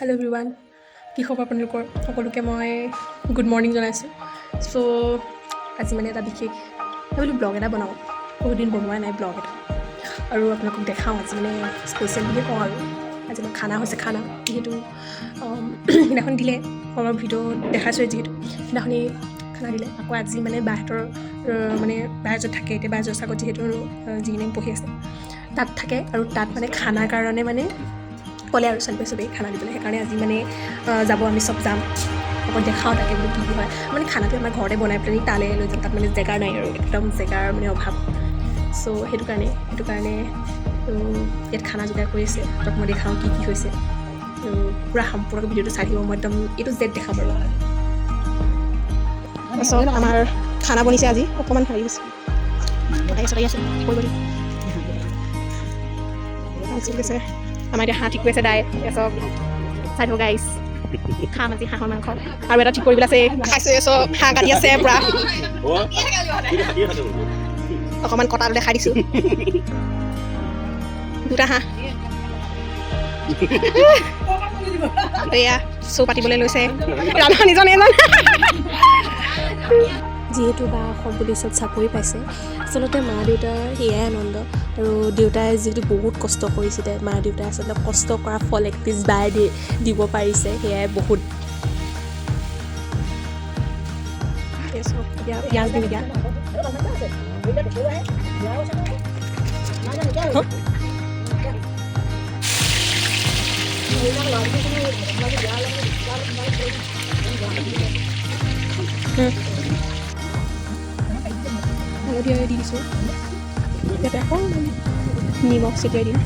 Hello' everyone, কি খবৰ আপোনালোকৰ সকলোকে মই গুড মৰ্ণিং জনাইছোঁ। চ' আজি মানে এটা বিশেষ ভাবিলোঁ ব্লগ এটা বনাওঁ, বহুত দিন বনোৱা নাই ব্লগ এটা, আৰু আপোনালোকক দেখাওঁ আজি মানে স্পেচিয়েল বুলিয়ে কওঁ। আৰু আজি মই খানা হৈছে, খানা যিহেতু সেইদিনাখন দিলে সময় ভিডিঅ' দেখাইছোঁ, যিহেতু সেইদিনাখনি খানা দিলে। আকৌ আজি মানে বাহঁতৰ মানে বাহঁত থাকে, এতিয়া বাহঁতৰ আগত যিহেতু যিখিনি পঢ়ি আছে তাত থাকে, আৰু তাত মানে খানাৰ কাৰণে মানে ক'লে আৰু ছোৱালী চবেই খানা দিবলৈ। সেইকাৰণে আজি মানে যাব, আমি চব যাম, আকৌ দেখাওঁ তাকে বোলো কি হয়। মানে খানাটো আমাৰ ঘৰতে বনাই পেলাই তালৈ লৈ যাম, তাত মানে জেগা নাই আৰু একদম জেগাৰ মানে অভাৱ। চ' সেইটো কাৰণে ইয়াত খানা যোগাৰ কৰি আছে, তাক মই দেখাওঁ কি হৈছে। পূৰা সম্পূৰ্ণ ভিডিঅ'টো চাই থাকিব, মই একদম এইটো জেড দেখাম আৰু। তাৰপিছত আমাৰ খানা বনিছে আজি, অকণমান হেৰি হৈছে ঠিক আছে। আমাৰ এতিয়া হাঁহ ঠিক কৰি আছে দাই, চব চাই থাকোঁ গাইছ। খাম আজি হাঁহৰ মাংস, আৰু এটা ঠিক কৰিবলৈ আছে, খাইছে চব হাঁহ কাটি আছে পূৰা। অকণমান কটাটো দেখাই দিছোঁ, দুটা হাঁহ এয়া চৌ পাতিবলৈ লৈছে ৰান্ধনীজন এজন। যিহেতু বা অসম পুলিচত চাকৰি পাইছে, আচলতে মা দেউতাৰ সেয়াই আনন্দ। আৰু দেউতাই যিহেতু বহুত কষ্ট কৰিছিলে, মা দেউতাই আচলতে কষ্ট কৰা ফল এক পিচ বাই দিব পাৰিছে, সেয়াই বহুত। এতিয়া পিঁয়াজ দিম এতিয়া। হালধি দি দিছোঁ, ইয়াতে আকৌ নিমখ ছটিয়াই দিম।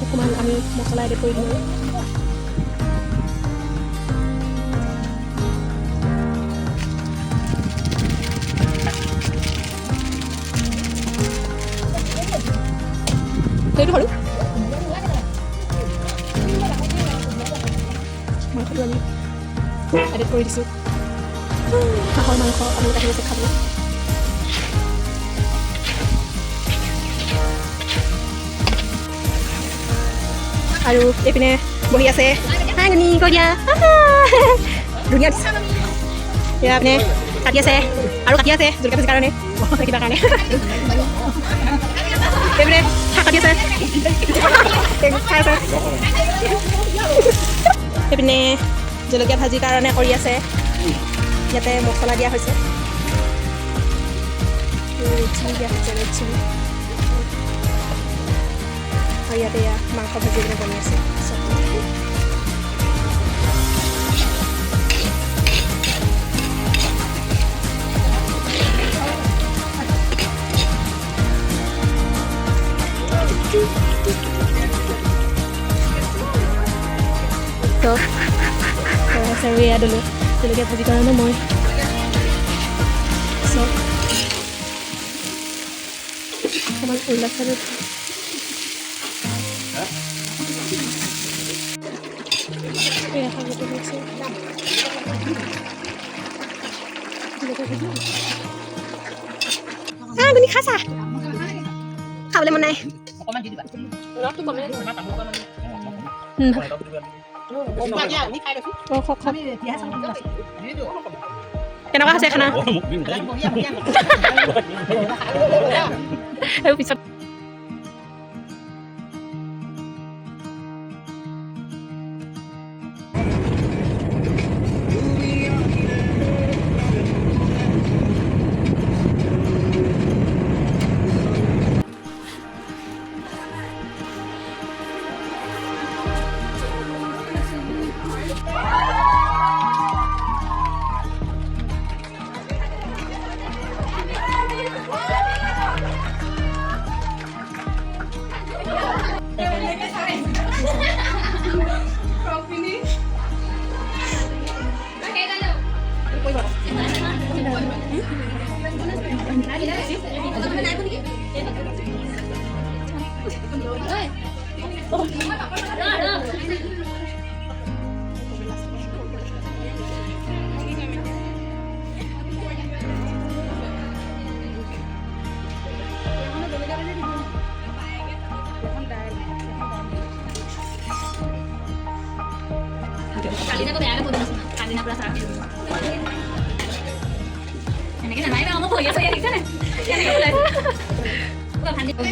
অকণমান আমি মছলা এড কৰি দিওঁ। সেইটো হ'লো মাংসটো আমি এড কৰি দিছোঁ। হাঁহৰ মাংস আপোনালোকে আহি আছে খাবলৈ। আৰু এইপিনে বহি আছে কৈ দিয়া ধুনীয়া এয়া আপুনি কাটি আছে, আৰু কাটি আছে জলকীয়া ভাজিৰ কাৰণে, কিবা কাৰণে এইপিনে শাক কাটি আছে, খাই আছে। সেইপিনে জলকীয়া ভাজিৰ কাৰণে কৰি আছে, ইয়াতে মছলা দিয়া হৈছে, চিলি দিয়া হৈছে, ৰেড চিলি। আৰু ইয়াতে মাংস ভাজি কিনে বনি আছে। তো আৰু এয়া দিলোঁ জলকীয়া ভাজিৰ কাৰণে মই চব অকণমান উল্লা চাইডত খাইছা খাবলৈ মন নাই। কেনেকুৱা হৈছে খানা পিছত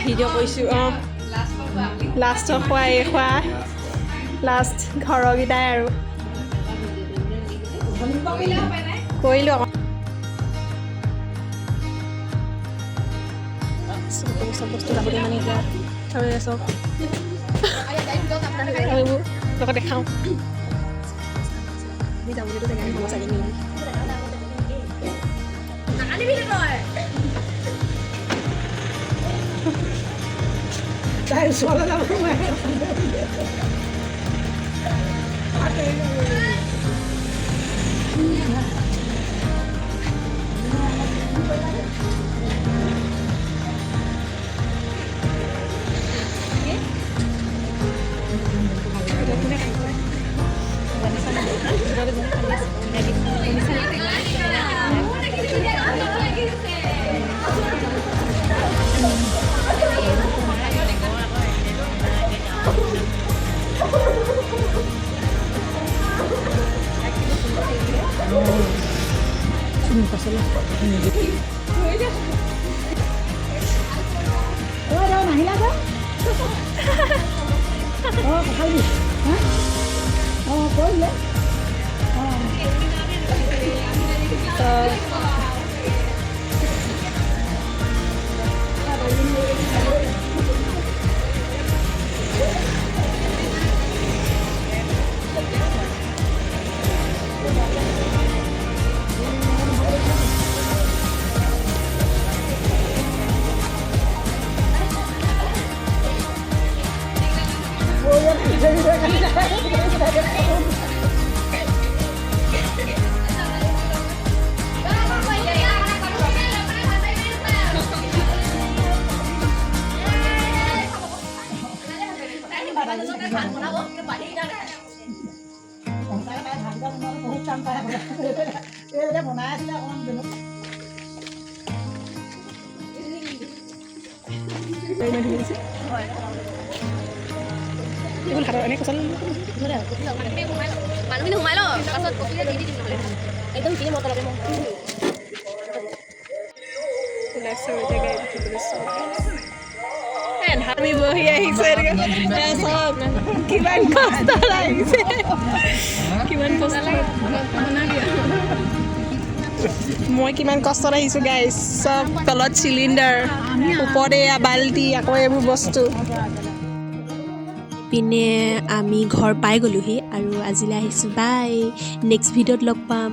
ভিডিঅ' কৰিছোঁ অঁ লাষ্টৰ খোৱা লাষ্ট ঘৰৰকেইটাই আৰু কৰিলোঁ আকৌ চব বস্তু যাবলৈ মানে এতিয়া আৰু চব এইবোৰ লগত দেখাওঁ আমি যাবলৈতো জেগা নহ'ব চাগে নেকি তাই ওচৰলৈ যাব মানুহখিনি সোমাই লওঁ পাছত কপিলে দি দিম নহ'লে একদম কিনি মজা লাগে আমি বহি আহিছে চব কিমান কষ্ট লাগিছে কিমান কষ্ট মই কিমান কষ্টত আহিছোঁ গাইজ চব তলত চিলিণ্ডাৰ ওপৰতে এয়া বাল্টি আকৌ এইবোৰ বস্তু পিনে আমি ঘৰ পাই গ'লোহি আৰু আজিলৈ আহিছোঁ বাই নেক্সট ভিডিঅ'ত লগ পাম